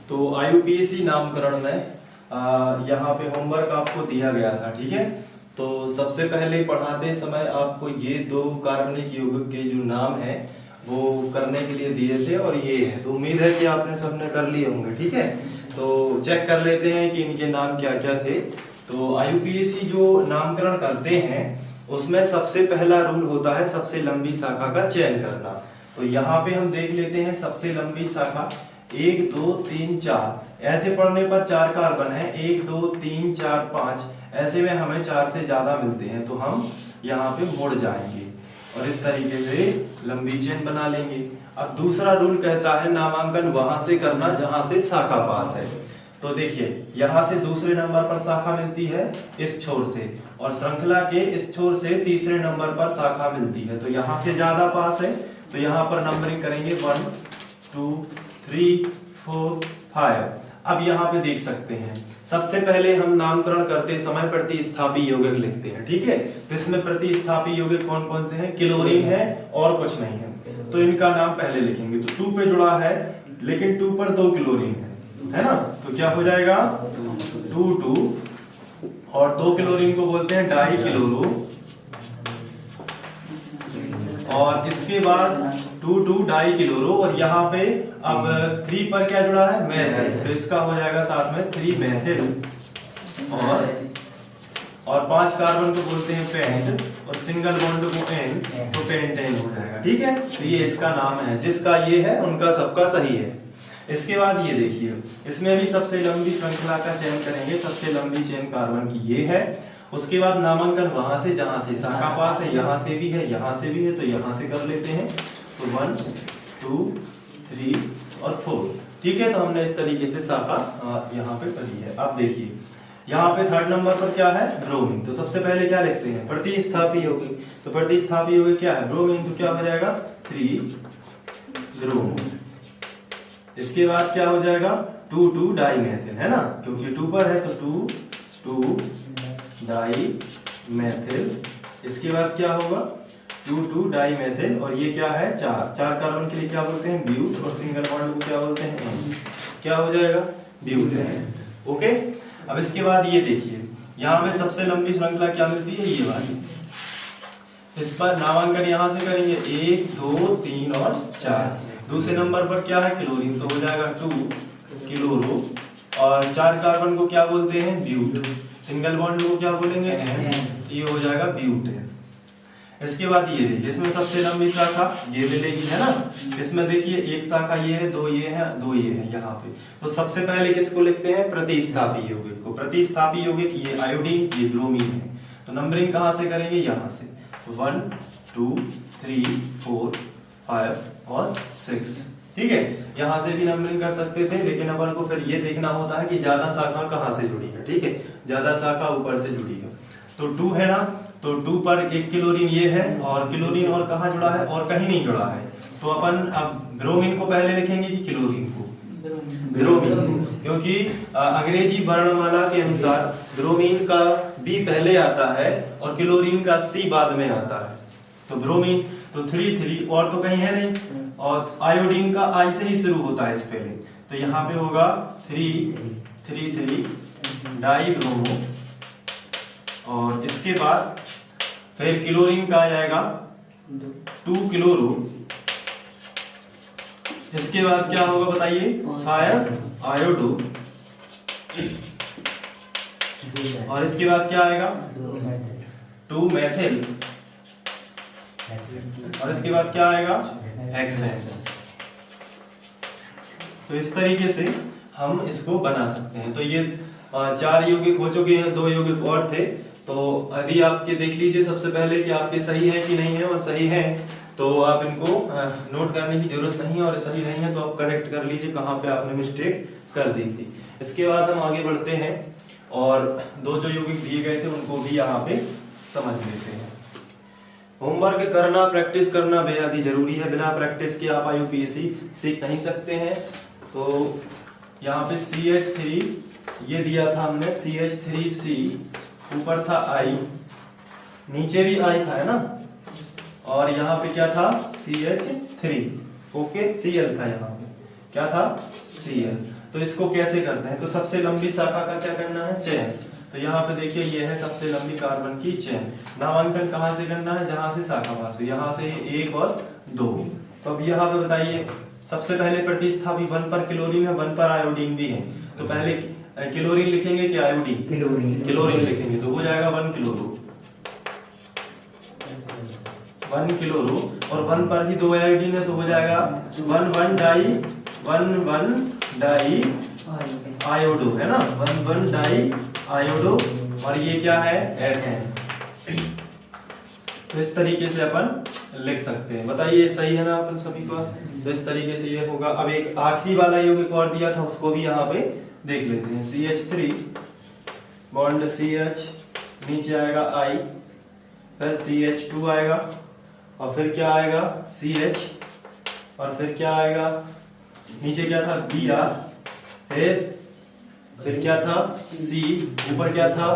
तो आईयूपीएसी नामकरण में यहाँ पे होमवर्क आपको दिया गया था, ठीक है। तो सबसे पहले पढ़ाते समय आपको ये दो कार्बनिक यौगिक के जो नाम है वो करने के लिए दिए थे और ये है, तो उम्मीद है कि आपने सबने कर लिए होंगे, ठीक है। तो चेक कर लेते हैं कि इनके नाम क्या क्या थे। तो आईयूपीएसी जो नामकरण करते हैं उसमें सबसे पहला रूल होता है सबसे लंबी शाखा का चयन करना। तो यहाँ पे हम देख लेते हैं सबसे लंबी शाखा 1 2 3 4, ऐसे पढ़ने पर 4 कार्बन है, 1 2 3 4 5, ऐसे में हमें 4 से ज्यादा मिलते हैं तो हम यहाँ पे मुड़ जाएंगे और इस तरीके से लंबी चेन बना लेंगे। अब दूसरा रूल कहता है नामांकन वहां से करना जहां से शाखा पास है। तो देखिए यहाँ से दूसरे नंबर पर शाखा मिलती है इस छोर से, और श्रृंखला के इस छोर से तीसरे नंबर पर शाखा मिलती है, तो यहाँ से ज्यादा पास है तो यहाँ पर नंबरिंग करेंगे 1 2 3 4 5। अब यहाँ पे देख सकते हैं सबसे पहले हम नामकरण करते समय प्रतिस्थापी यौगिक लिखते हैं, ठीक है। तो इसमें प्रतिस्थापी यौगिक कौन कौन से हैं? क्लोरीन है और कुछ नहीं है, तो इनका नाम पहले लिखेंगे। तो 2 पे जुड़ा है लेकिन 2 पर 2 क्लोरीन है ना, तो क्या हो जाएगा 2 2, और 2 क्लोरीन को बोलते हैं डाई क्लोरो, और इसके बाद 2 2 डाई क्लोरो, और यहाँ पे अब 3 पर क्या जुड़ा है? मेथिल, तो इसका हो जाएगा साथ में 3 मेथिल, और 5 कार्बन को बोलते हैं पेंट, और सिंगल बॉन्ड को एन, तो पेंटेन हो जाएगा, ठीक है। तो ये इसका नाम है, जिसका ये है उनका सबका सही है। इसके बाद ये देखिए इसमें भी सबसे लंबी श्रृंखला का चयन करेंगे, सबसे लंबी चेन कार्बन की ये है। उसके बाद नामांकन वहां से जहां से शाखा पास है, यहाँ से भी है यहाँ से भी है, तो यहाँ से कर लेते हैं। तो 1 2 3 और 4, ठीक है। तो हमने इस तरीके से शाखा यहाँ पे करी है। अब देखिए यहाँ पे 3rd नंबर पर क्या है? ब्रोमीन। तो सबसे पहले क्या लिखते हैं? प्रतिस्थापी यौगिक। तो प्रतिस्थापी यौगिक क्या है? ब्रोमीन। तो क्या हो जाएगा 3 ब्रोमीन। इसके बाद क्या हो जाएगा 2 2 डाईमेथिल, है ना, क्योंकि 2 पर है तो 2 2 डाईमेथिल। इसके बाद क्या होगा 2 2 डाईमेथिल, और ये क्या है 4 कार्बन के लिए क्या बोलते हैं? ब्यूट, और सिंगल बॉन्ड को क्या बोलते हैं? एन। क्या हो जाएगा? ब्यूटेन। ओके। अब इसके बाद ये देखिए यहाँ पे सबसे लंबी श्रृंखला क्या मिलती है? ये वाली। इस पर नामांकन यहाँ से करेंगे 1 2 3 और 4। दूसरे नंबर पर क्या है? क्लोरीन, तो हो जाएगा 2 क्लोरो, और 4 कार्बन को क्या बोलते हैं? ब्यूट, सिंगल बॉन्ड को क्या बोलेंगे? एन, तो ये हो जाएगा ब्यूटेन। इसके बाद ये देखिए इसमें सबसे लंबी शाखा ये मिलेगी, है ना। इसमें देखिए एक शाखा ये है, 2 ये है, 2 ये है यहाँ पे। तो सबसे पहले किसको लिखते हैं? प्रतिस्थापी यौगिक को। प्रतिस्थापी यौगिक ये आयोडीन, ये ब्रोमीन है। तो नंबरिंग कहाँ से करेंगे? यहाँ से। तो 1 2 3 4 5 और 6, ठीक है। यहाँ से भी नंबरिंग कर सकते थे, लेकिन अपन को फिर ये देखना होता है कि ज्यादा शाखा कहाँ से जुड़ी है, ठीक है। ज्यादा शाखा ऊपर से जुड़ी है। तो 2 है ना, तो 2 पर एक क्लोरीन ये है, और क्लोरीन और कहाँ जुड़ा है? और कहीं नहीं जुड़ा है। तो अपन अब ब्रोमीन को पहले लिखेंगे कि क्लोरीन को? ब्रोमीन, क्योंकि अंग्रेजी वर्णमाला के अनुसार ब्रोमीन का बी पहले आता है और क्लोरीन का सी बाद में आता है। तो ब्रोमीन, तो 3 3, और तो कहीं है नहीं, और आयोडीन का आई से ही शुरू होता है इस पहले, तो यहाँ पे होगा 3 3 3 डाई ब्रोमो, और इसके बाद फिर क्लोरीन का आ जाएगा 2 क्लोरो। इसके बाद क्या होगा बताइए? 5 आयोडो, और इसके बाद क्या आएगा? 2 मेथिल, और इसके बाद क्या आएगा? हेक्सेन। तो इस तरीके से हम इसको बना सकते हैं। तो ये 4 यौगिक हो चुके हैं, 2 यौगिक और थे। तो अभी आपके देख लीजिए सबसे पहले कि आपके सही है कि नहीं है, और सही है तो आप इनको नोट करने की जरूरत नहीं है, और सही नहीं है तो आप करेक्ट कर लीजिए कहाँ पे आपने मिस्टेक कर दी थी। इसके बाद हम आगे बढ़ते हैं और 2 जो यौगिक दिए गए थे उनको भी यहाँ पे समझ लेते हैं। होमवर्क करना, प्रैक्टिस करना बेहद ही जरूरी है। बिना प्रैक्टिस के आप आईयूपीएसी सीख नहीं सकते हैं। तो यहाँ पे CH3 ये दिया था हमने, CH3C, ऊपर था I, नीचे भी I था, है ना, और यहाँ पे क्या था? CH3, ओके, Cl था, यहाँ पे क्या था? Cl। तो इसको कैसे करते हैं, तो सबसे लंबी शाखा का क्या करना है, चयन। तो यहाँ पे देखिए ये है सबसे लंबी कार्बन की चेन। नामांकन कहाँ से करना है, जहां से शाखा पास हो, यहाँ से 1 और 2। तो अब यहाँ पे बताइए, सबसे पहले प्रतिस्थापी 1 पर क्लोरीन है, 1 पर आयोडीन भी है। तो पहले क्लोरीन लिखेंगे कि आयोडीन, क्लोरीन लिखेंगे, तो हो जाएगा 1 क्लोरो, 1 क्लोरो, और 1 पर ही 2 आयोडीन है, तो हो जाएगा 1 डाई आयोडो, है ना, 1 डाई आयोडो, और ये क्या है, एथेन। तो इस तरीके से अपन लिख सकते हैं। बताइए सही है ना अपन सभी को। तो इस तरीके से ये होगा। अब एक आखिरी वाला यौगिक और दिया था, उसको भी यहाँ पे देख लेते हैं। CH3 बॉन्ड CH, नीचे आएगा I, फिर CH2 आएगा, और फिर क्या आएगा CH, और फिर क्या आएगा, नीचे क्या था Br, फिर क्या था C, ऊपर क्या था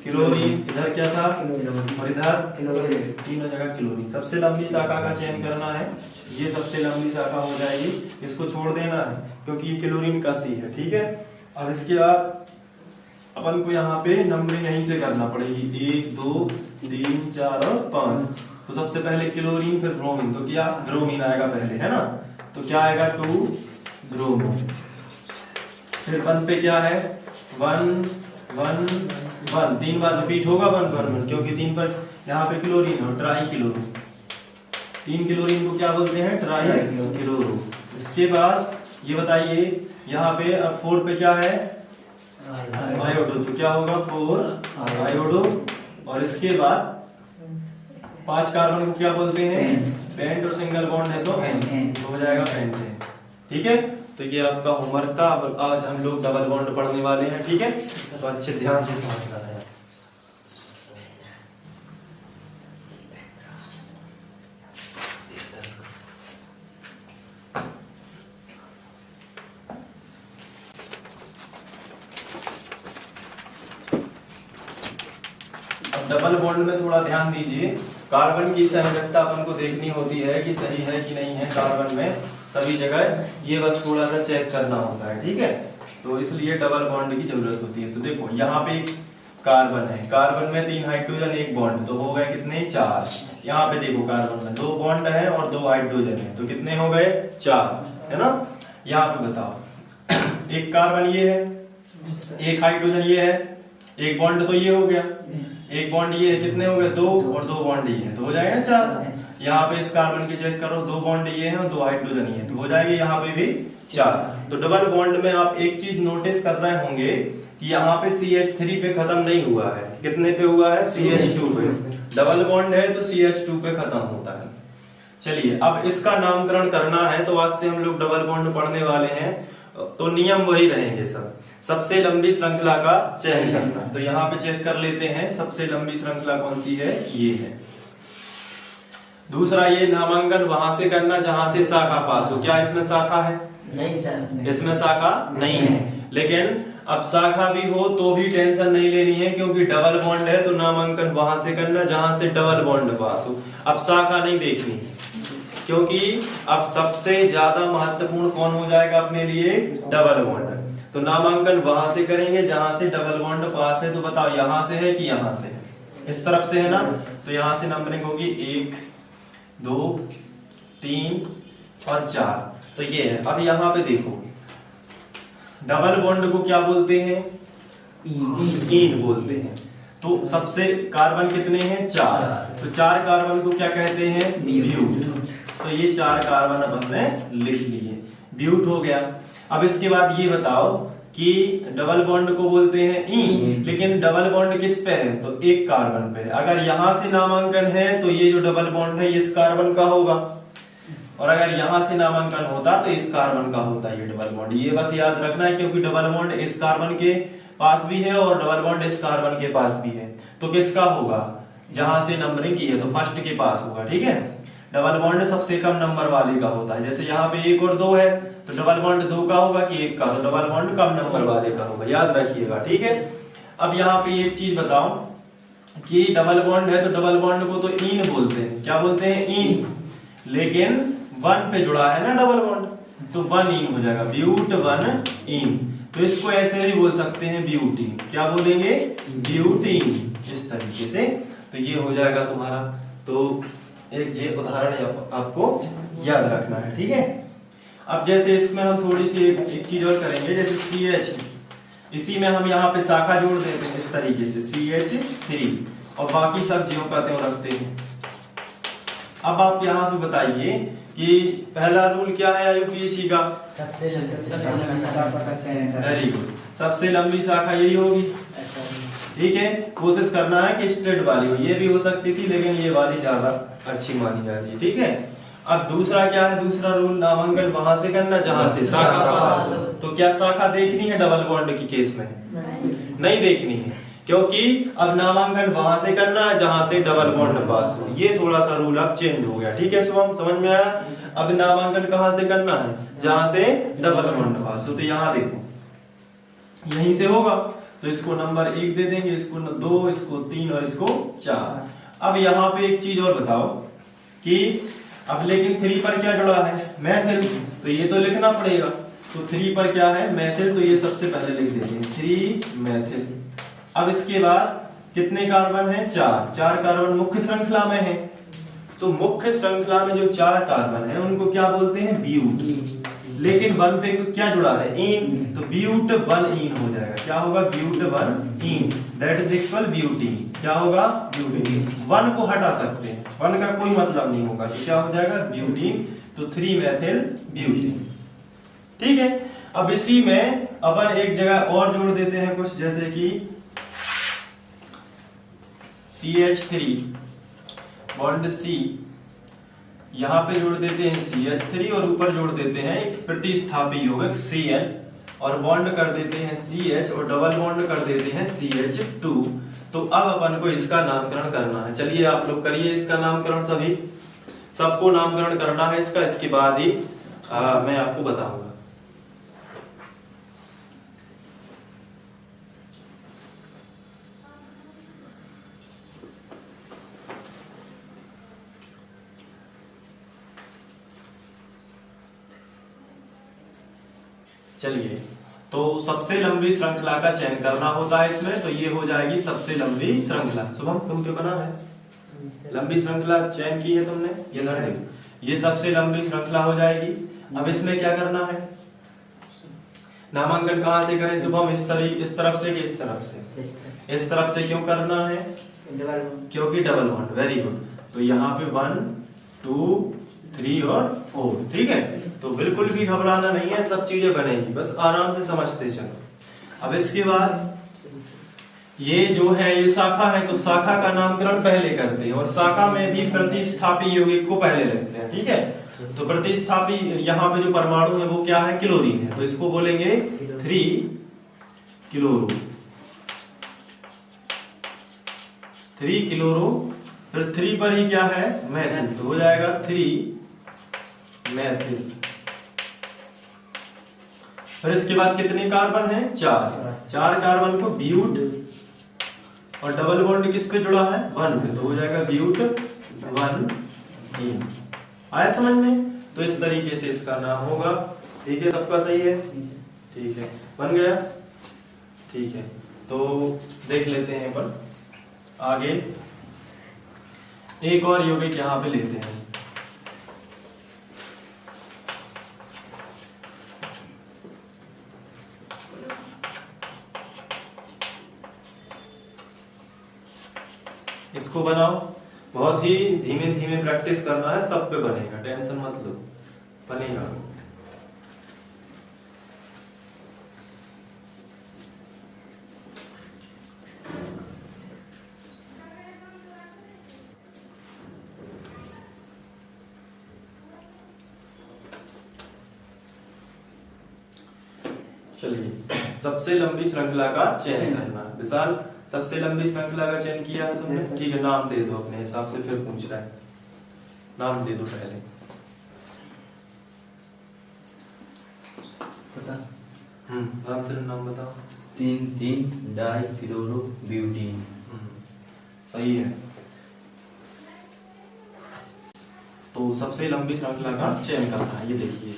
क्लोरीन, इधर क्या था, और इधर तीनों जगह क्लोरीन। सबसे लंबी शाखा का चयन करना है, ये सबसे लंबी शाखा हो जाएगी, इसको छोड़ देना है क्योंकि ये क्लोरीन का C है, ठीक है। अब इसके बाद अपन को यहाँ पे नंबरिंग यहीं से करना पड़ेगी, 1 2 3 4 और 5। तो सबसे पहले क्लोरीन, फिर ब्रोमीन, तो क्या ब्रोमीन आएगा पहले, है ना, तो क्या आएगा 2 ब्रोमीन। फिर 1 पे क्या है 1 1 1, 3 बार रिपीट होगा 1 1 1, क्योंकि 3 पर यहाँ पे क्लोरीन है, ट्राई क्लोरीन, 3 क्लोरीन को क्या बोलते हैं, ट्राई क्लोरो। इसके बाद ये बताइए यहाँ पे अब 4 पे क्या है आयोडो, तो क्या होगा 4 आयोडो, और इसके बाद 5 कार्बन को क्या बोलते हैं, पेंट, और सिंगल बॉन्ड है तो एन, तो हो जाएगा पेंटेन, ठीक है। तो ये आपका होमवर्क था। अब आज हम लोग डबल बॉन्ड पढ़ने वाले हैं, ठीक है, तो अच्छे ध्यान से समझना है। अब डबल बॉन्ड में थोड़ा ध्यान दीजिए, कार्बन की संरचना अपन को देखनी होती है कि सही है कि नहीं है कार्बन में, सभी जगह ये बस थोड़ा सा चेक करना होता है, ठीक है। तो इसलिए डबल बॉन्ड की जरूरत होती है। तो देखो यहाँ पे कार्बन है, कार्बन में 3 हाइड्रोजन 1 बॉन्ड, तो हो गए कितने 4। यहाँ पे देखो कार्बन में 2 बॉन्ड है और 2 हाइड्रोजन है, तो कितने हो गए 4, है ना। यहाँ पे बताओ, एक कार्बन ये है, एक हाइड्रोजन ये है, एक बॉन्ड तो ये हो गया, एक बॉन्ड ये है, कितने हो गए 2, और 2 बॉन्ड ये है, तो हो जाएगा 4। यहाँ पे इस कार्बन के चेक करो, 2 बॉन्ड ये है और 2 हाइड्रोजन ये है, तो हो जाएगा यहाँ पे भी 4। तो डबल बॉन्ड में आप एक चीज नोटिस कर रहे होंगे कि यहाँ पे CH3 पे खत्म नहीं हुआ है, कितने पे हुआ है CH2 पे। डबल बॉन्ड है तो CH2 पे खत्म होता है। चलिए अब इसका नामकरण करना है, तो आज से हम लोग डबल बॉन्ड पढ़ने वाले हैं, तो नियम वही रहेंगे सब। सबसे लंबी श्रृंखला का चयन करना, तो यहाँ पे चेक कर लेते हैं सबसे लंबी श्रृंखला कौन सी है, ये है। दूसरा ये नामांकन वहां से करना जहां से शाखा पास हो। क्या इसमें शाखा है, नहीं सर, इसमें शाखा नहीं है, लेकिन अब शाखा भी हो तो भी टेंशन नहीं लेनी है, क्योंकि डबल बॉन्ड है तो नामांकन वहां से करना जहां से डबल बॉन्ड पास हो। अब शाखा नहीं देखनी, क्योंकि अब सबसे ज्यादा महत्वपूर्ण कौन हो जाएगा अपने लिए, डबल बॉन्ड। तो नामांकन वहां से करेंगे जहां से डबल बॉन्ड पास है। तो बताओ यहाँ से है कि यहाँ से है, इस तरफ से है ना, तो यहाँ से नंबरिंग होगी 1 2 3 और 4, तो ये है। अब यहाँ पे देखो डबल बॉन्ड को क्या बोलते हैं, ईन बोलते हैं। तो सबसे कार्बन कितने हैं 4, तो 4 कार्बन को क्या कहते हैं, ब्यूट। तो ये 4 कार्बन अपन ने लिख लिए, ब्यूट हो गया। अब इसके बाद ये बताओ कि डबल बॉन्ड को बोलते हैं ईन, लेकिन डबल बॉन्ड किस पे है, तो एक कार्बन पे। अगर यहां से नामांकन है तो ये जो डबल बॉन्ड है ये इस कार्बन का होगा, और अगर यहां से नामांकन होता तो इस कार्बन का होता ये डबल बॉन्ड। ये बस याद रखना है, क्योंकि डबल बॉन्ड इस कार्बन के पास भी है और डबल बॉन्ड इस कार्बन के पास भी है, तो किसका होगा, जहां से नंबरिंग की है तो फर्स्ट के पास होगा, ठीक है। डबल बॉन्ड सबसे कम नंबर वाले का होता है, जैसे यहाँ पे 1 और 2 है तो डबल बॉन्ड 2 का होगा कि 1 का, तो डबल बॉन्ड कम नंबर वाले का होगा, याद रखिएगा, ठीक है। अब यहाँ पे एक चीज बताओ कि डबल बॉन्ड है तो डबल बॉन्ड को तो ईन बोलते हैं, क्या बोलते हैं, ईन। लेकिन 1 पे जुड़ा है ना डबल बॉन्ड, तो 1 इन हो जाएगा, ब्यूट 1 इन। तो इसको ऐसे भी बोल सकते हैं ब्यूटीन। क्या बोलेंगे? ब्यूटीन, इस तरीके से। तो ये हो जाएगा तुम्हारा। तो एक ये उदाहरण आपको याद रखना है, ठीक है। अब जैसे इसमें हम थोड़ी सी एक चीज और करेंगे, जैसे CH, इसी में हम यहाँ पे शाखा जोड़ देते हैं इस तरीके से CH3 और बाकी सब ज्यों का त्यों रखते हैं। अब आप यहाँ पे बताइए कि पहला रूल क्या है IUPAC का? वेरी गुड, सबसे लंबी शाखा यही होगी, ठीक है। कोशिश करना है कि स्ट्रेट वाली हो, ये भी हो सकती थी लेकिन ये वाली ज्यादा अच्छी मानी जाती है, ठीक है। अब दूसरा क्या है? दूसरा रूल, नामांकन वहां से करना जहां से शाखा पास हो। तो क्या शाखा देखनी है डबल बॉन्ड की केस में? नहीं देखनी है, क्योंकि अब नामांकन वहां से करना है जहां से डबल बॉन्ड पास हो। ये थोड़ा सा रूल अब चेंज हो गया, ठीक है शुभम, समझ में आया? अब नामांकन कहां से करना है? जहां से डबल बॉन्ड पास हो। तो यहाँ देखो यहीं से होगा, तो इसको नंबर 1 दे देंगे, इसको 2, इसको 3 और इसको 4। अब यहाँ पे एक चीज और बताओ कि अब लेकिन 3 पर क्या जुड़ा है? मैथिल, तो ये तो लिखना पड़ेगा। तो 3 पर क्या है? मैथिल, तो ये सबसे पहले लिख देते हैं 3 मैथिल। अब इसके बाद कितने कार्बन है? 4 कार्बन मुख्य श्रृंखला में है। तो मुख्य श्रृंखला में जो 4 कार्बन है उनको क्या बोलते हैं? ब्यूट। लेकिन 1 पे क्या जुड़ा है? इन, तो ब्यूट 1 इन हो जाएगा। क्या होगा? But 1 yne, that is equal butyne. क्या होगा? ब्यूटीन। 1 को हटा सकते हैं, 1 का कोई मतलब नहीं होगा, तो क्या हो जाएगा? ब्यूटीन। तो 3 मैथिल ब्यूटीन, ठीक है। अब इसी में अपन एक जगह और जोड़ देते हैं कुछ, जैसे कि CH3 बॉन्ड C, यहां पे जोड़ देते हैं CH3 और ऊपर जोड़ देते हैं एक प्रतिस्थापी यौगिक Cl और बॉन्ड कर देते हैं CH और डबल बॉन्ड कर देते हैं CH2। तो अब अपन को इसका नामकरण करना है। चलिए आप लोग करिए इसका नामकरण, सभी सबको नामकरण करना है इसका, इसके बाद ही मैं आपको बताऊंगा। चलिए, तो सबसे लंबी श्रृंखला का चयन करना होता है इसमें, तो ये हो जाएगी सबसे लंबी श्रृंखला। शुभम तुम क्या बना है? लंबी श्रृंखला चयन की है तुमने, ये लड़े, ये सबसे लंबी श्रृंखला हो जाएगी। अब इसमें क्या करना है? नामांकन कहां से करें शुभम? इस तरफ से कि इस तरफ से? इस तरफ से क्यों करना है? क्योंकि डबल बॉन्ड। Very good. तो यहाँ पे 1 2 3 और 4, ठीक है। तो बिल्कुल भी घबराना नहीं है, सब चीजें बनेगी, बस आराम से समझते चलो। अब इसके बाद ये जो है ये शाखा है, तो शाखा का नामकरण पहले करते हैं और शाखा में भी प्रतिस्थापी यौगिक को पहले रखते हैं, ठीक है। तो प्रतिस्थापी यहाँ पे जो परमाणु है वो क्या है? क्लोरीन है, तो इसको बोलेंगे 3 क्लोरो, 3 क्लोरो। फिर 3 पर ही क्या है? मैथिल, तो हो जाएगा 3 मैथिल। फिर इसके बाद कितने कार्बन है? 4 कार्बन को ब्यूट और डबल बॉन्ड किस पे जुड़ा है? 1 पे, तो हो जाएगा ब्यूट 1 इन। आया समझ में? तो इस तरीके से इसका नाम होगा, ठीक है। सबका सही है? ठीक है, बन गया, ठीक है। तो देख लेते हैं अपन आगे, एक और यौगिक यहाँ पे लेते हैं। इसको बनाओ, बहुत ही धीमे धीमे प्रैक्टिस करना है, सब पे बनेगा, टेंशन मत लो, बनेगा। चलिए, सबसे लंबी श्रृंखला का चयन करना। विशाल, सबसे लंबी श्रृंखला का चयन किया है तुमने? ठीक है, नाम दे दो अपने हिसाब से, फिर पूछ रहा है, नाम दे दो पहले। राम से नाम बताओ। 3 डाई क्लोरो ब्यूटीन। सही है। तो सबसे लंबी श्रृंखला का चयन करना है, ये देखिए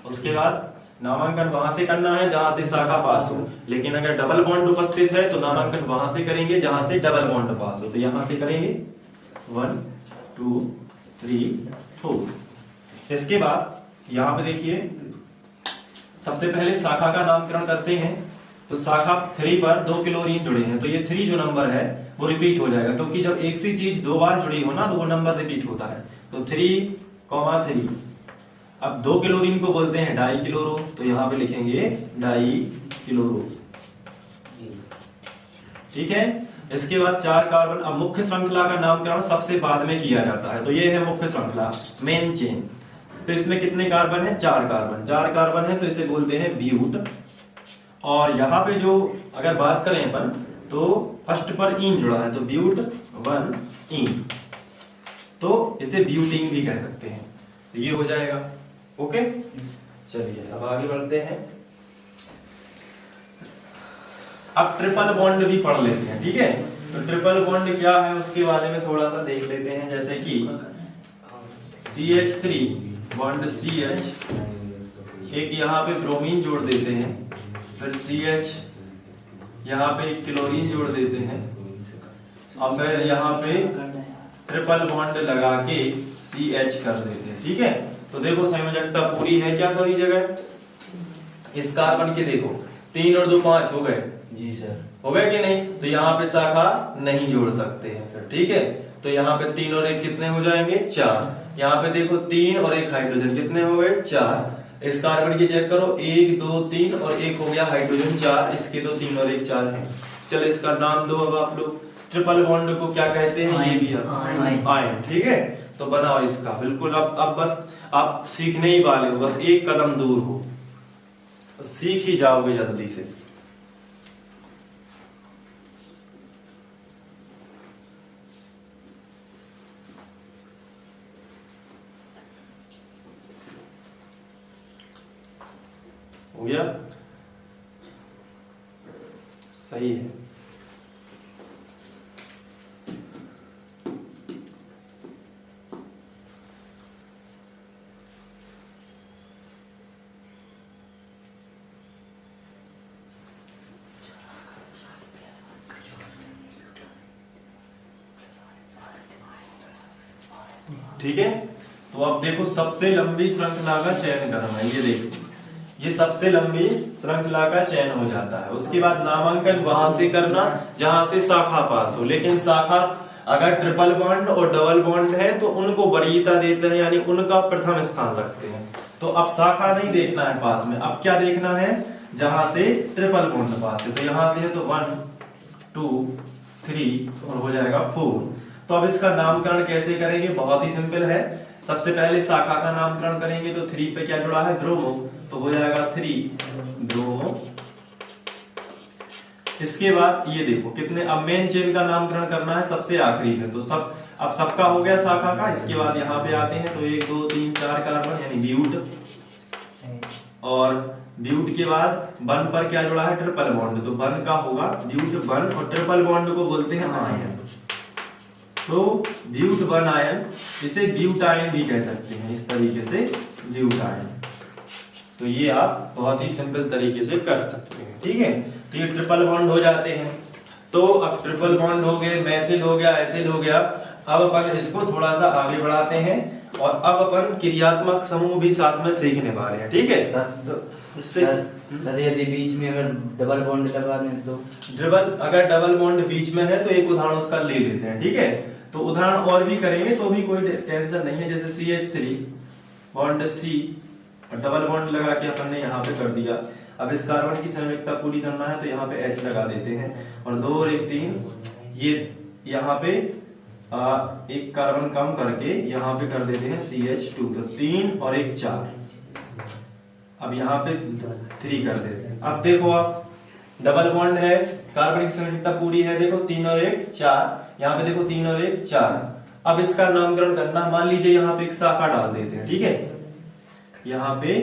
उसके बाद नामांकन वहां से करना है जहां से शाखा पास हो, लेकिन अगर डबल बॉन्ड उपस्थित है तो नामांकन वहां से करेंगे जहां से डबल बॉन्ड पास हो। तो यहां से करेंगे 1 2 3 4। इसके बाद यहां पे देखिए सबसे पहले शाखा का नामकरण करते हैं। तो शाखा 3 पर 2 क्लोरीन जुड़े हैं, तो ये 3 जो नंबर है वो रिपीट हो जाएगा, क्योंकि जब एक सी चीज 2 बार जुड़ी हो ना तो वो नंबर रिपीट होता है। तो 3,3। अब 2 क्लोरीन को बोलते हैं डाई क्लोरो, तो यहां पे लिखेंगे डाई क्लोरो। ठीक है। इसके बाद 4 कार्बन। अब मुख्य श्रृंखला का नामकरण सबसे बाद में किया जाता है, तो ये है मुख्य श्रृंखला, मेन चेन। तो इसमें कितने कार्बन है? 4 कार्बन। 4 कार्बन है तो इसे बोलते हैं ब्यूट। और यहाँ पे जो अगर बात करें अपन तो फर्स्ट पर इन जुड़ा है, तो ब्यूट 1 इन, तो इसे ब्यूटीन भी कह सकते हैं। तो ये हो जाएगा। ओके, चलिए अब आगे बढ़ते हैं। अब ट्रिपल बॉन्ड भी पढ़ लेते हैं। ठीक है, तो ट्रिपल बॉन्ड क्या है उसके बारे में थोड़ा सा देख लेते हैं। जैसे कि CH3 बॉन्ड CH, एक यहाँ पे ब्रोमीन जोड़ देते हैं, फिर CH यहाँ पे क्लोरीन जोड़ देते हैं, और फिर यहाँ पे ट्रिपल बॉन्ड लगा के CH कर देते हैं। ठीक है, तो देखो संयोजकता पूरी है क्या सभी जगह? इस कार्बन के देखो 3 और 2 5 हो गए। जी सर। हो गए कि नहीं? तो यहाँ पे शाखा नहीं जोड़ सकते हैं फिर। ठीक है, तो यहाँ पे 3 और 1 कितने हो जाएंगे? 4। यहाँ पे देखो 3 और 1 हाइड्रोजन कितने हो गए? 4। इस कार्बन की चेक करो, 1 2 3 और 1 हो गया हाइड्रोजन 4। इसके तो 3 और 1 4 है। चलो इसका नाम दो अब आप लोग। ट्रिपल बॉन्ड को क्या कहते हैं? ये भी आयन। ठीक है, तो बनाओ इसका बिल्कुल। अब बस आप सीखने ही वाले हो, बस एक कदम दूर हो, सीख ही जाओगे जल्दी से। हो गया? सही है। ठीक है, तो अब देखो सबसे लंबी श्रृंखला का चयन करना है। ये देखो, ये सबसे लंबी श्रृंखला का चयन हो जाता है। उसके बाद नामांकन वहां से करना जहां से शाखा पास हो, लेकिन शाखा अगर ट्रिपल बॉन्ड और डबल बॉन्ड है तो उनको वरीयता देते हैं, यानी उनका प्रथम स्थान रखते हैं। तो अब शाखा नहीं देखना है पास में, अब क्या देखना है? जहां से ट्रिपल बॉन्ड पास है। तो यहां से है तो 1 2 3 और हो जाएगा 4। तो अब इसका नामकरण कैसे करेंगे? बहुत ही सिंपल है। सबसे पहले शाखा का नामकरण करेंगे, तो 3 पे क्या जुड़ा है? ब्रोमो, तो हो जाएगा 3 ब्रोमो। इसके बाद ये देखो कितने, अब मेन चेन का नामकरण करना है सबसे आखिरी में। तो सब अब सबका हो गया शाखा का। इसके बाद यहाँ पे आते हैं तो 1 2 3 4 कार्बन यानी ब्यूट, और ब्यूट के बाद 1 पर क्या जुड़ा है? ट्रिपल बॉन्ड, तो 1 का होगा ब्यूट 1, और ट्रिपल बॉन्ड को बोलते हैं आयन। तो ब्यूट 1 आयन, इसे ब्यूटाइन भी कह सकते हैं, इस तरीके से ब्यूटाइन। तो ये आप बहुत ही सिंपल तरीके से कर सकते हैं। ठीक है, तो ये ट्रिपल बॉन्ड हो जाते हैं। तो अब ट्रिपल बॉन्ड हो गए, मैथिल हो गया, एथिल हो गया। अब अपन इसको थोड़ा सा आगे बढ़ाते हैं, और अब अपन क्रियात्मक समूह भी साथ में सीखने वाले हैं। ठीक है सर यदि बीच में अगर डबल बॉन्ड लगा दें तो? अगर डबल बॉन्ड बीच में है तो एक उदाहरण उसका ले लेते हैं। ठीक है, तो उदाहरण और भी करेंगे तो भी कोई टेंशन नहीं है। जैसे CH3 बॉन्ड C और डबल बॉन्ड लगा के अपन ने यहाँ पे कर दिया। अब इस कार्बन की संयोजकता पूरी करना है तो यहाँ पे H लगा देते हैं, और 2 और 1 3। ये यहाँ पे एक कार्बन कम करके यहाँ पे कर देते हैं CH2, तो 3 और 1 4। अब यहाँ पे 3 कर देते हैं। अब देखो, आप डबल बॉन्ड है, कार्बन की संयोजकता पूरी है, देखो 3 और 1 4। यहाँ पे देखो 3 और 1 4। अब इसका नामकरण करना, मान लीजिए यहाँ पे एक शाखा डाल देते हैं। ठीक है, यहाँ पे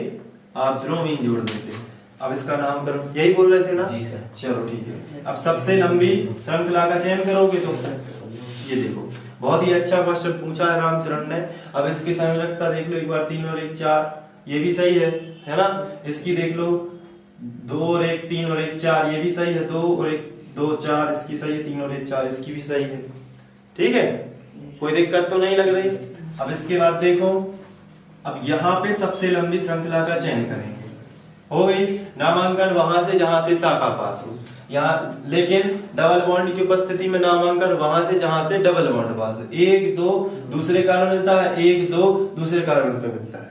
आप ब्रोमीन जोड़ देते हैं। अब इसका नामकरण यही बोल रहे थे ना? जी सर। चलो ठीक है। अब सबसे लंबी श्रृंखला का चयन करोगे तो ये देखो, बहुत ही अच्छा क्वेश्चन पूछा है रामचरण ने। अब इसकी संयोजकता देख लो एक बार, 3 और 1 4, ये भी सही है ना। इसकी देख लो 2 और 1 3 और 1 4, ये भी सही है। 2 और 1 2 4, इसकी सही है। 3 और 1 4, इसकी भी सही है। ठीक है, कोई दिक्कत तो नहीं लग रही। अब इसके बाद देखो, अब यहाँ पे सबसे लंबी श्रृंखला का चयन करेंगे। हो गई नामांकन वहां से जहां से शाखा पास हो, यहाँ लेकिन डबल बॉन्ड की उपस्थिति में नामांकन वहां से जहां से डबल बॉन्ड पास हो। 1 2 दूसरे कार्बन मिलता है, 1 2 दूसरे कार्बन पे मिलता है।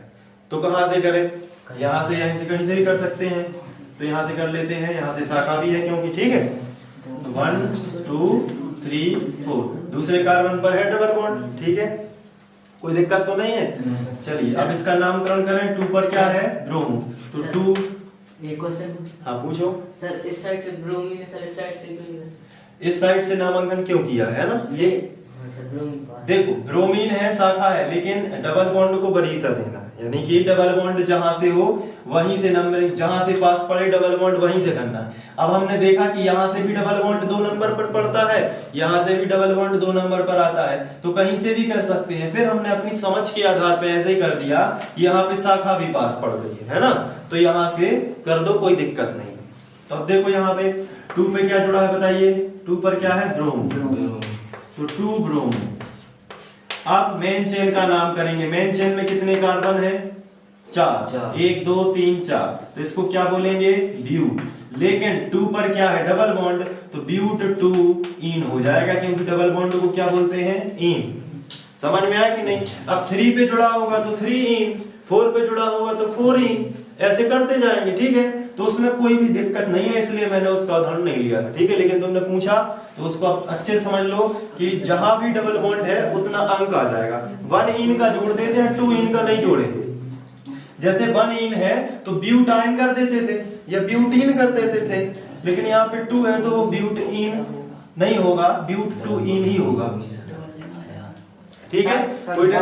तो कहां से करें? यहाँ से, यहीं से, कहीं से भी कर सकते हैं। तो यहाँ से कर लेते हैं, यहाँ से शाखा भी है क्योंकि, ठीक है। 1 2 3 4 दूसरे कार्बन पर है डबल बॉन्ड, ठीक है, कोई दिक्कत तो नहीं है। चलिए अब इसका नामकरण करें। 2 पर क्या है? ब्रोम। तो 2, एक क्वेश्चन। हाँ पूछो सर। इस साइड से ब्रोमीन है सर, इस साइड से क्यों नहीं? इस साइड से नामांकन क्यों किया है ना? ये देखो ब्रोमीन है, शाखा है, लेकिन डबल बॉन्ड को वरीयता देना, यानी कि डबल बॉन्ड जहां से हो वहीं से नंबर, जहां से पास पड़े डबल बॉन्ड वहीं से करना है। अब हमने देखा कि यहाँ से भी डबल बॉन्ड 2 नंबर पर पड़ता है, यहाँ से भी डबल बॉन्ड 2 नंबर पर आता है, तो कहीं से भी कर सकते हैं। फिर हमने अपनी समझ के आधार पर ऐसे ही कर दिया, यहाँ पे शाखा भी पास पड़ गई है ना, तो यहाँ से कर दो, कोई दिक्कत नहीं। तो अब देखो यहाँ पे 2 पे क्या जुड़ा है बताइए? 2 पर क्या है? ब्रोम। तो 2 ब्रोम। अब मेन चेन का नाम करेंगे। मेन चेन में कितने कार्बन है? 4। 1 2 3 4, तो इसको क्या बोलेंगे? ब्यूट। लेकिन 2 पर क्या है? डबल बॉन्ड, तो ब्यूट 2 इन हो जाएगा, क्योंकि डबल बॉन्ड को क्या बोलते हैं? इन। समझ में आया कि नहीं? अब 3 पे जुड़ा होगा तो 3 इन, 4 पे जुड़ा होगा तो 4 इन, ऐसे करते जाएंगे, ठीक है। तो उसमें कोई भी दिक्कत नहीं है, इसलिए मैंने उसका उदाहरण नहीं लिया था, ठीक है। लेकिन तुमने पूछा तो उसको आप अच्छे समझ लो कि जहां भी डबल बॉन्ड है उतना अंक आ जाएगा। 1 इन का जोड़ देते हैं, 2 इन का नहीं जोड़ेंगे। जैसे 1 इन है तो ब्यूटाइन कर देते थे या ब्यूटीन कर देते थे, लेकिन यहाँ पे 2 है तो वो ब्यूट इन नहीं होगा, ब्यूट 2 इन ही होगा, ठीक है। कोई डबल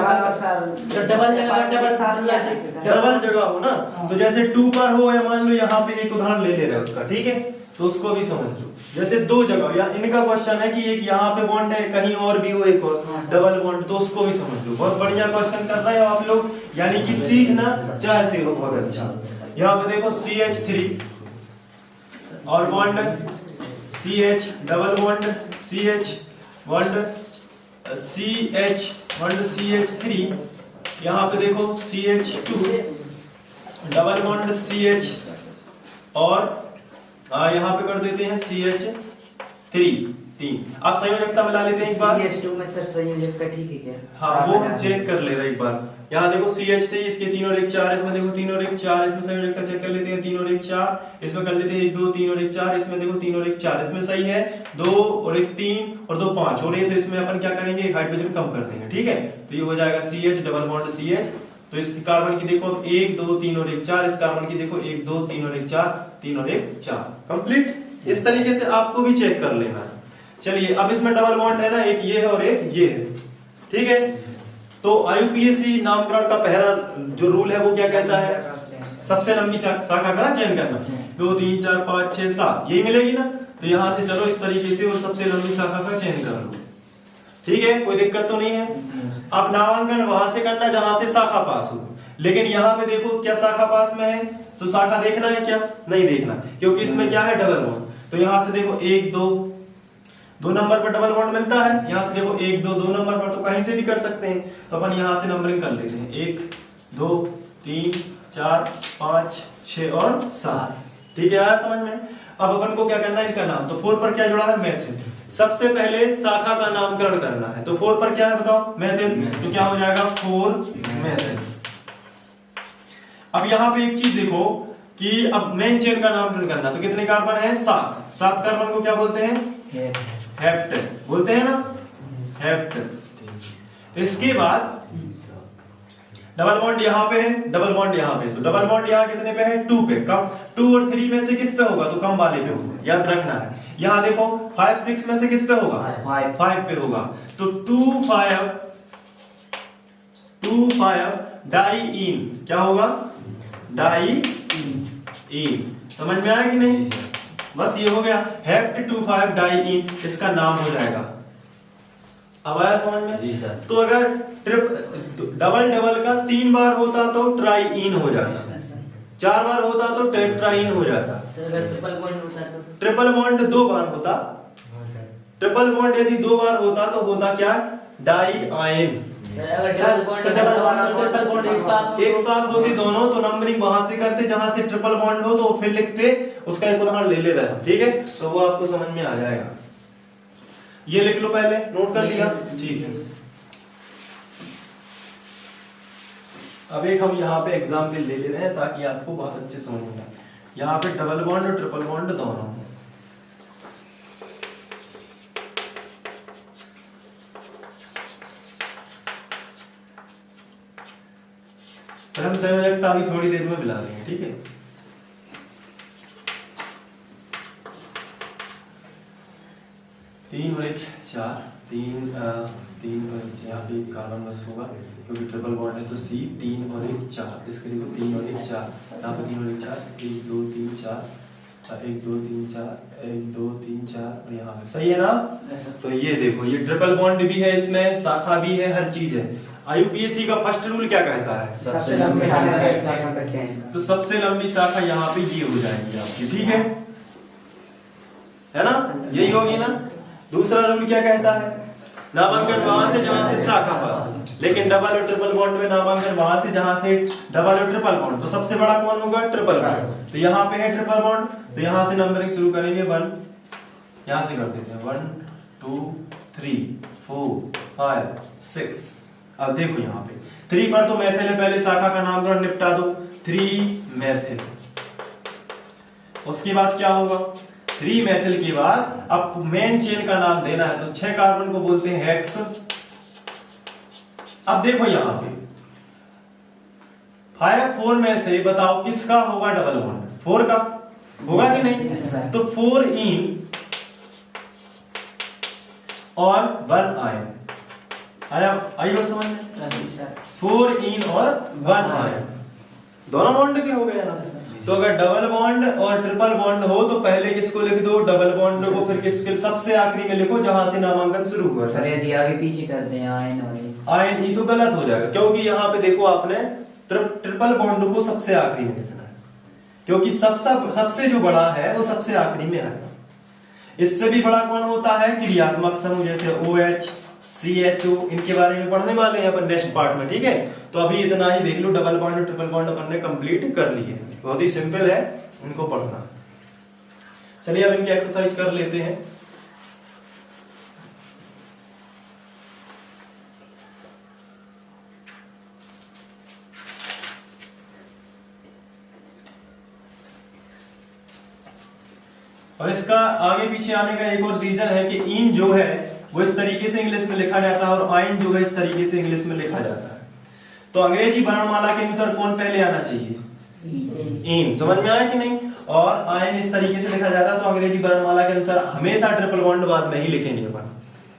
जगह हो ना, तो जैसे 2 पर हो, या मान लो यहाँ पे एक उदाहरण ले रहे हैं उसका, ठीक है, तो उसको भी समझ लो। जैसे 2 जगह, या इनका क्वेश्चन है कि एक यहाँ पे बॉन्ड है, कहीं और भी हो एक और डबल बॉन्ड, तो उसको भी समझ लो। बहुत बढ़िया क्वेश्चन कर रहे हो आप लोग, यानी कि सीखना चाहते हो, बहुत अच्छा। यहाँ पे देखो CH3 और bond CH, double bond CH, bond CH, bond CH3, यहाँ पे देखो CH2, डबल बॉन्ड CH, और यहाँ पे कर देते हैं CH3 3। आप संयोजकता मिला लेते हैं एक बार। CH2 में सर संयोजकता ठीक है क्या? हाँ वो चेक कर ले रहे एक बार। यहाँ देखो CH3, इसके 3 और 1 4, इसमें देखो 3 और 1 4, इसमें संयोजकता चेक कर लेते हैं। 3 और 1 4, इसमें कर लेते हैं 1 2 3 और 1 4, इसमें देखो 3 और 1 4, इसमें सही है। 2 और 1 3 और 2 5 और ये, तो इसमें अपन क्या करेंगे? एक हाइड्रोजन कम कर देंगे, ठीक है। तो ये हो जाएगा CH, डबल बॉन्ड CH। तो इस कार्बन की देखो 1 2 3 और 1 4, इस कार्बन की देखो 1 2 3 और 1 4, 3 और 1 4, कंप्लीट। इस तरीके से आपको भी चेक कर लेना है। चलिए अब इसमें डबल बॉन्ड है ना, एक ये है और एक ये है, ठीक है। तो IUPAC नामकरण का पहला जो रूल है वो क्या कहता है? सबसे लंबी शाखा का चयन करना। 2 3 4 5 6 7 यही मिलेगी ना, तो यहां से चलो इस तरीके से और सबसे लंबी शाखा का चयन कर लो, ठीक है, कोई दिक्कत तो नहीं है। अब नामांकन वहां से करना जहां से शाखा पास हो, लेकिन यहाँ पे देखो क्या शाखा पास में है, तो शाखा देखना है क्या? नहीं देखना, क्योंकि इसमें क्या है? Double bond. तो यहाँ से देखो 1 2 नंबर पर डबल बॉन्ड मिलता है, यहाँ से देखो 1 2 नंबर पर, तो कहीं से भी कर सकते हैं। तो अपन यहाँ से नंबरिंग कर लेते हैं, 1 2 3 4 5 6 और 7, ठीक है, आया समझ में। अब अपन को क्या करना है? इनका नाम। तो 4 पर क्या जुड़ा है? मेथिल। सबसे पहले शाखा का नामकरण करना है, तो 4 पर क्या है बताओ? मेथिल। तो क्या हो जाएगा? 4 मेथिल। अब यहाँ पे एक चीज देखो कि अब मेन चेन का नामकरण करना, तो कितने कार्बन है? 7। 7 कार्बन को क्या बोलते हैं? हेप्टेन बोलते हैं ना, हेप्टेन। इसके बाद डबल बॉन्ड यहाँ पे है, डबल बॉन्ड यहाँ पे, तो डबल बॉन्ड यहाँ कितने पे है? 2 पे। कम 2 और 3 में से किस पे होगा? तो कम वाले पे होगा, याद रखना है। यहाँ देखो 5 6 में से किस पे होगा? 5 पे होगा। तो 2 5 डाइईन क्या होगा? डाइईन। समझ में आया कि नहीं? बस ये हो गया, हेप्ट 2 5 डाइईन, इसका नाम हो जाएगा। अब आया समझ में? जी सर। तो अगर डबल डबल का 3 बार होता तो ट्राईइन हो जाता, 4 बार होता तो टेट्राईन हो जाता। सर अगर ट्रिपल बॉन्ड होता तो? ट्रिपल बॉन्ड 2 बार होता। हाँ सर। ट्रिपल बॉन्ड यदि 2 बार होता तो होता क्या? Diyne. अगर डबल बॉन्ड और ट्रिपल बॉन्ड एक साथ होते दोनों तो नंबरिंग वहां से करते जहां से ट्रिपल बॉन्ड हो, तो फिर लिखते उसका एक उदाहरण ले ले रहा, ठीक है? तो वो आपको समझ में आ जाएगा। ये लिख लो, पहले नोट कर लिया, ठीक है। अब एक हम यहाँ पे एग्जाम्पल ले ले रहे हैं ताकि आपको बहुत अच्छे समझ में आए। यहाँ पे डबल बॉन्ड और ट्रिपल बॉन्ड दोनों। फिर हम संयोजकता अभी थोड़ी देर में मिला देंगे, ठीक है? तीन और एक चार, तीन और यहाँ पे कार्बन बस होगा क्योंकि ट्रिपल बॉन्ड है, तो C 3 और 1 4, इसके लिए 3 और 1 4, यहाँ पे 3 और 1 4, 1 2 3 4, 1 2 3 4, 1 2 3 4 और यहाँ पे, सही है ना? तो ये देखो, ये ट्रिपल बॉन्ड भी है, इसमें शाखा भी है, हर चीज है। IUPAC का फर्स्ट रूल क्या कहता है? सबसे लंबी शाखा। तो सबसे लंबी शाखा यहाँ पे ये हो जाएगी आपकी, ठीक है ना? यही होगी ना? दूसरा रूल क्या कहता है? नामांकन वहां से जहां से शाखा पास, लेकिन डबल और ट्रिपल बॉन्ड में नामांकन वहां से जहां से डबल और ट्रिपल बॉन्ड, तो सबसे बड़ा कौन होगा? Triple bond. तो यहाँ पे है ट्रिपल बॉन्ड, तो यहाँ से नंबरिंग शुरू करेंगे 1, यहाँ से कर देते हैं 1 2 3 4 5 6। अब देखो यहाँ पे 3 पर तो मेथिल है, पहले शाखा का नामकरण निपटा दो, 3 मेथिल। उसके बाद क्या होगा? 3 मेथिल के बाद अब मेन चेन का नाम देना है, तो 6 कार्बन को बोलते हैं हेक्स। अब देखो यहाँ पे 5 4 में से बताओ किसका होगा डबल बॉन्ड? 4 का होगा कि नहीं? तो 4 इन और 1 आयन आया, आई बस समझ में? 4 इन और 1 आयन दोनों बॉन्ड के हो गए यहाँ। तो अगर डबल बॉन्ड और ट्रिपल बॉन्ड हो तो पहले किसको लिख दो? डबल बॉन्ड को, फिर किसके सबसे आखिरी में लिखो जहां से नामांकन शुरू हुआ। सर यदि आगे पीछे कर दें आयन और आयन, ये तो गलत हो जाएगा क्योंकि यहाँ पे देखो आपने ट्रिपल बॉन्ड को सबसे आखिरी में लिखना है, क्योंकि सबसे जो बड़ा है वो सबसे आखिरी में आएगा। इससे भी बड़ा कौन होता है? क्रियात्मक समूह, जैसे OH CHO, इनके बारे में पढ़ने वाले हैं अपन नेक्स्ट पार्ट में, ठीक है? तो अभी इतना ही देख लो, डबल बॉन्ड और ट्रिपल बॉन्ड अपन ने कंप्लीट कर ली है, बहुत ही सिंपल है, इनको पढ़ना। चलिए अब इनकी एक्सरसाइज कर लेते हैं। और इसका आगे पीछे आने का एक और रीजन है कि इन जो है वो इस तरीके से इंग्लिश में लिखा जाता है और आयन जो है इस तरीके से इंग्लिश में लिखा जाता है। तो अंग्रेजी वर्णमाला के अनुसार कौन पहले आना चाहिए? इन। समझ में आया कि नहीं? और आयन इस तरीके से लिखा जाता है, तो अंग्रेजी वर्णमाला के अनुसार हमेशा ट्रिपल बॉन्ड बाद में ही लिखेंगे अपन।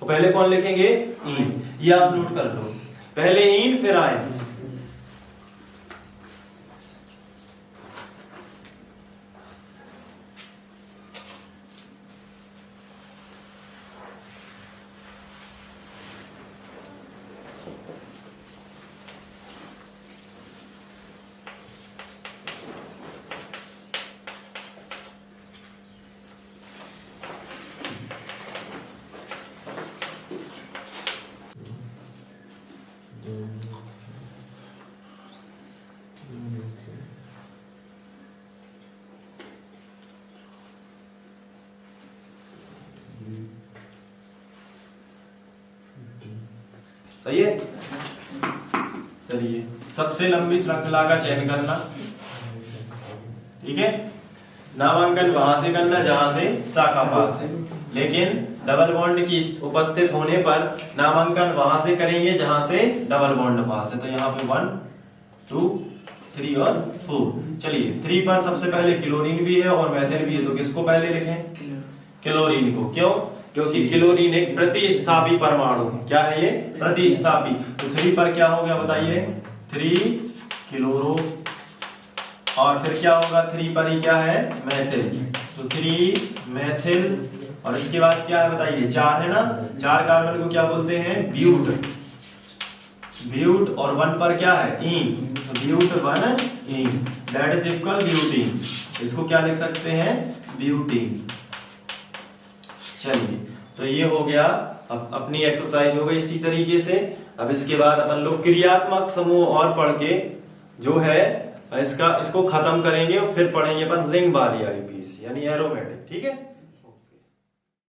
तो पहले कौन लिखेंगे? इन। ये आप नोट कर लो, पहले इन फिर आयन। सही है? चलिए सबसे लंबी श्रृंखला का चयन करना, ठीक है? नामांकन वहां से करना जहां से शाखा पास है, लेकिन डबल बॉन्ड की उपस्थित होने पर नामांकन वहां से करेंगे जहां से डबल बॉन्ड पास है। तो यहाँ पे 1 2 3 और 4। चलिए 3 पर सबसे पहले क्लोरीन भी है और मेथिल भी है, तो किसको पहले लिखें? क्लोरीन को। क्यों? क्योंकि क्लोरीन एक प्रतिस्थापी परमाणु है। क्या है ये? प्रतिस्थापी। तो 3 पर क्या हो गया बताइए? 3 क्लोरो, और फिर क्या होगा 3 पर ही क्या है? मेथिल। तो 3 मेथिल और इसके बाद क्या है बताइए, 4 है ना, 4 कार्बन को क्या बोलते हैं, ब्यूट। ब्यूट और 1 पर क्या है, इन, तो but 1 yne, that is equal butyne. इसको क्या लिख सकते हैं, ब्यूटीन। चलिए, तो ये हो गया, अब अपनी एक्सरसाइज हो गई इसी तरीके से। अब इसके बाद अपन लोग क्रियात्मक समूह और पढ़ के जो है इसको खत्म करेंगे और फिर पढ़ेंगे अपन रिंग वाली आईपीसी यानी एरोमेटिक। ठीक है।